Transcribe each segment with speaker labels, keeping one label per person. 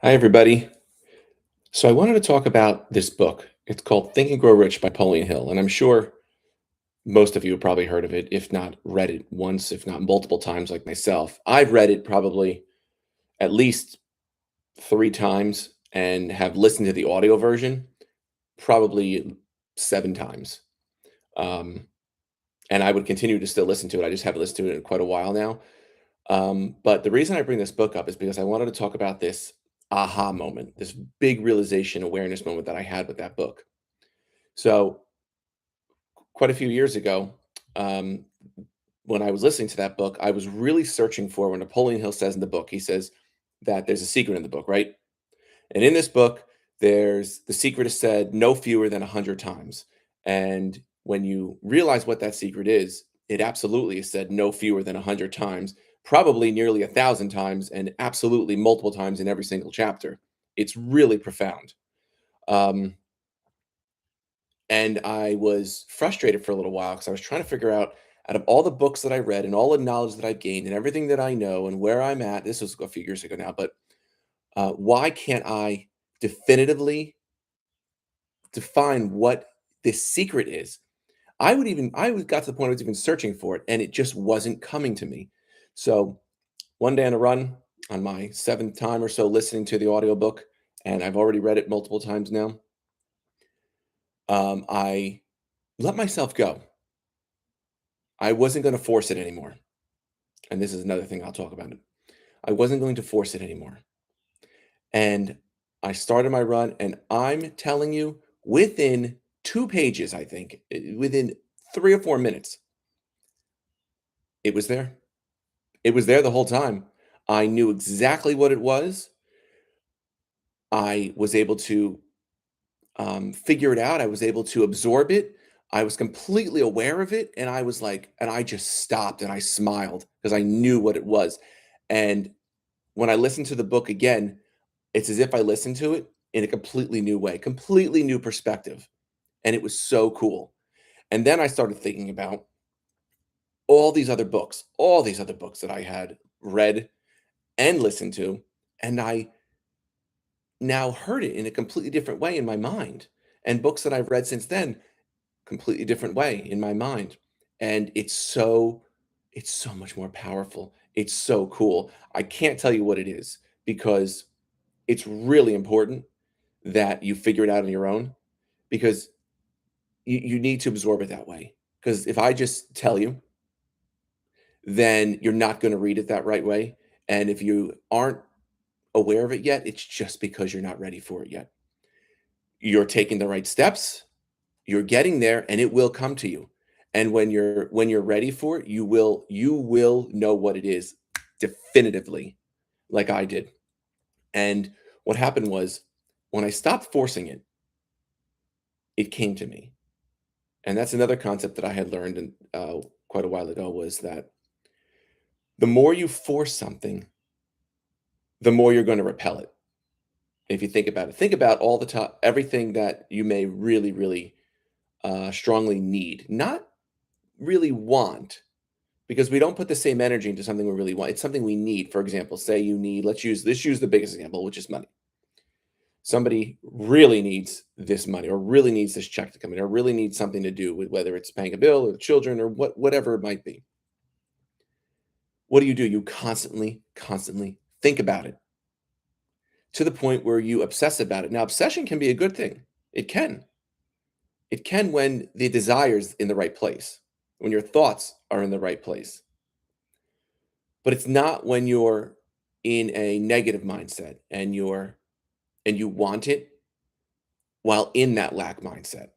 Speaker 1: Hi, everybody. So I wanted to talk about this book. It's called Think and Grow Rich by Napoleon Hill. And I'm sure most of you have probably heard of it, if not read it once, if not multiple times, like myself. I've read it probably at least three times and have listened to the audio version probably seven times. Um, and I would continue to still listen to it. I just haven't listened to it in quite a while now. But the reason I bring this book up is because I wanted to talk about this aha moment, this big realization, awareness moment that I had with that book. So, quite a few years ago, um, when I was listening to that book, I was really searching for what Napoleon Hill says in the book. He says that there's a secret in the book, right? And in this book, there's the secret is said no fewer than 100 times. And when you realize what that secret is, it absolutely is said no fewer than 100 times, probably nearly 1,000 times, and absolutely multiple times in every single chapter. It's really profound. Um, and I was frustrated for a little while because I was trying to figure out of all the books that I read and all the knowledge that I've gained and everything that I know and where I'm at. This was a few years ago now, but why can't I definitively define what this secret is? Got to the point I was even searching for it, and it just wasn't coming to me. So one day on a run, on my seventh time or so listening to the audiobook, and I've already read it multiple times now. I let myself go. I wasn't going to force it anymore. And this is another thing I'll talk about. I wasn't going to force it anymore. And I started my run, and I'm telling you, within 2 pages, I think, within 3 or 4 minutes, it was there. It was there the whole time. I knew exactly what it was. I was able to figure it out. I was able to absorb it. I was completely aware of it. And I was like, and I just stopped and I smiled because I knew what it was. And when I listened to the book again, it's as if I listened to it in a completely new way, completely new perspective, and it was so cool. And then I started thinking about all these other books that I had read and listened to, and I now heard it in a completely different way in my mind. And books that I've read since then, completely different way in my mind. And it's so much more powerful. It's so cool. I can't tell you what it is because it's really important that you figure it out on your own because you need to absorb it that way. Because if I just tell you, then you're not going to read it that right way. And if you aren't aware of it yet, it's just because you're not ready for it yet. You're taking the right steps, you're getting there, and it will come to you. And when you're ready for it, you will know what it is definitively, like I did. And what happened was when I stopped forcing it, it came to me. And that's another concept that I had learned quite a while ago was that the more you force something, the more you're going to repel it. If you think about all the time, everything that you may really, really strongly need, not really want, because we don't put the same energy into something we really want. It's something we need. For example, say you need, let's use the biggest example, which is money. Somebody really needs this money or really needs this check to come in or really needs something to do with whether it's paying a bill or the children or whatever it might be. What do? You constantly, constantly think about it to the point where you obsess about it. Now, obsession can be a good thing. It can. It can when the desire's in the right place, when your thoughts are in the right place. But it's not when you're in a negative mindset and you want it while in that lack mindset.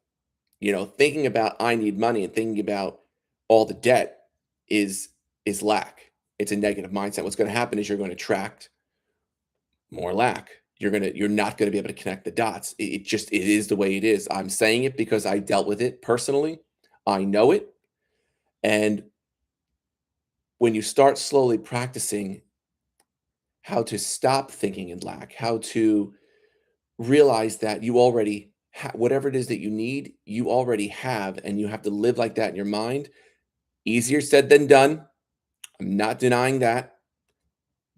Speaker 1: Thinking about I need money and thinking about all the debt is is lack. It's a negative mindset. What's going to happen is you're going to attract more lack. You're not going to be able to connect the dots. It is the way it is. I'm saying it because I dealt with it personally. I know it. And when you start slowly practicing how to stop thinking in lack, how to realize that you already whatever it is that you need, you already have, and you have to live like that in your mind. Easier said than done. I'm not denying that,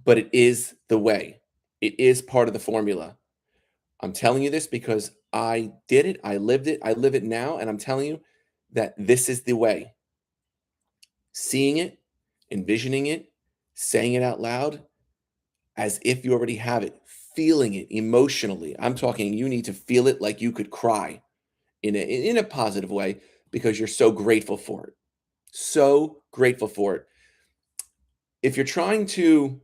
Speaker 1: but it is the way. It is part of the formula. I'm telling you this because I did it, I lived it, I live it now, and I'm telling you that this is the way. Seeing it, envisioning it, saying it out loud as if you already have it, feeling it emotionally. I'm talking you need to feel it like you could cry in a positive way because you're so grateful for it. So grateful for it. If you're trying to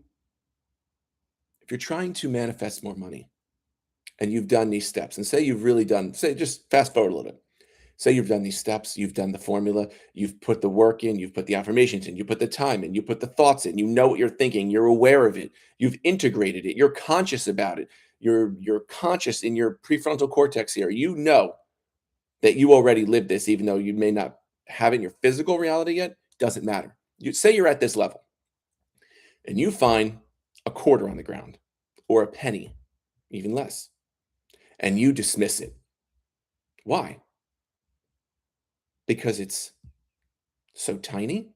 Speaker 1: if you're trying to manifest more money and you've done these steps and say you've really done say just fast forward a little bit. Say you've done these steps, you've done the formula, you've put the work in, you've put the affirmations in, you put the time in, you put the thoughts in, you know what you're thinking, you're aware of it, you've integrated it, you're conscious about it, you're conscious in your prefrontal cortex here. You know that you already lived this, even though you may not have it in your physical reality yet, doesn't matter. You say you're at this level and you find a quarter on the ground or a penny, even less, and you dismiss it. Why? Because it's so tiny,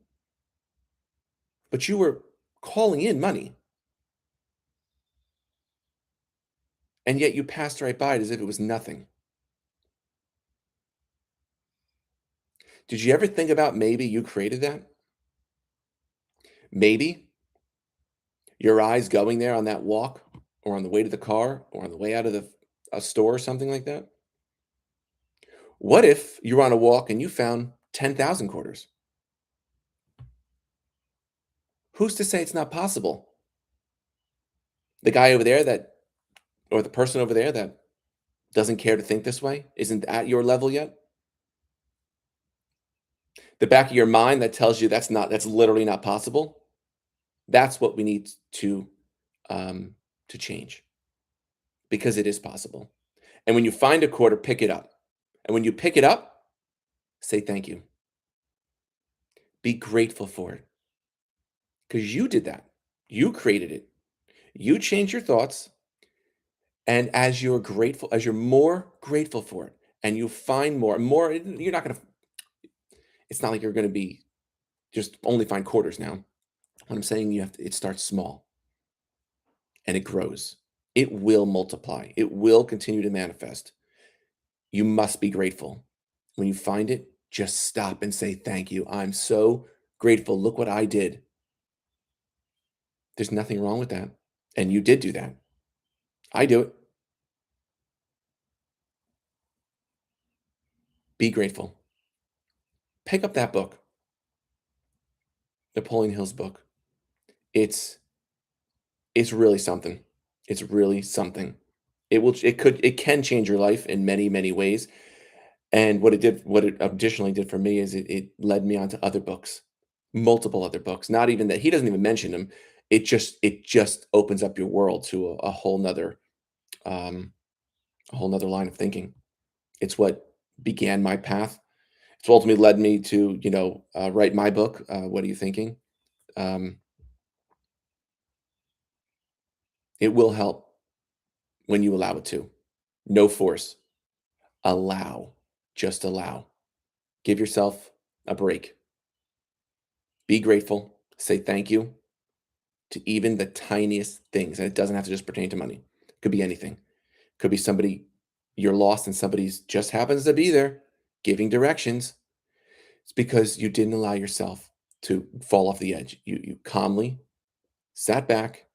Speaker 1: but you were calling in money, and yet you passed right by it as if it was nothing. Did you ever think about maybe you created that? Maybe your eyes going there on that walk or on the way to the car or on the way out of a store or something like that? What if you were on a walk and you found 10,000 quarters? Who's to say it's not possible? The guy over there that or the person over there that doesn't care to think this way isn't at your level yet? The back of your mind that tells you that's literally not possible? That's what we need um, to change because it is possible. And when you find a quarter, pick it up. And when you pick it up, say thank you. Be grateful for it because you did that. You created it. You changed your thoughts. And as you're more grateful for it, and you find more and more, you're not going to, it's not like you're going to be just only find quarters now. What I'm saying, it starts small and it grows. It will multiply. It will continue to manifest. You must be grateful. When you find it, just stop and say, thank you. I'm so grateful. Look what I did. There's nothing wrong with that. And you did do that. I do it. Be grateful. Pick up that book, Napoleon Hill's book. It's it's really something. It's really something. It can change your life in many, many ways. And what it additionally did for me is it led me on to other books, multiple other books. Not even that he doesn't even mention them. It just opens up your world to um, a whole nother line of thinking. It's what began my path. It's what ultimately led me to write my book. What are you thinking? Um, it will help when you allow it to. No force. Allow. Just allow. Give yourself a break. Be grateful. Say thank you to even the tiniest things. And it doesn't have to just pertain to money. It could be anything. It could be somebody you're lost and somebody's just happens to be there giving directions. It's because you didn't allow yourself to fall off the edge. You calmly sat back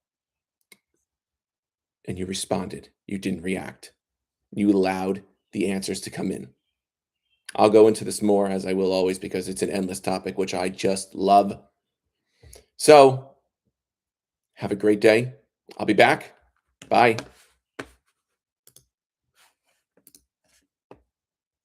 Speaker 1: and you responded. You didn't react. You allowed the answers to come in. I'll go into this more as I will always because it's an endless topic, which I just love. So have a great day. I'll be back. Bye.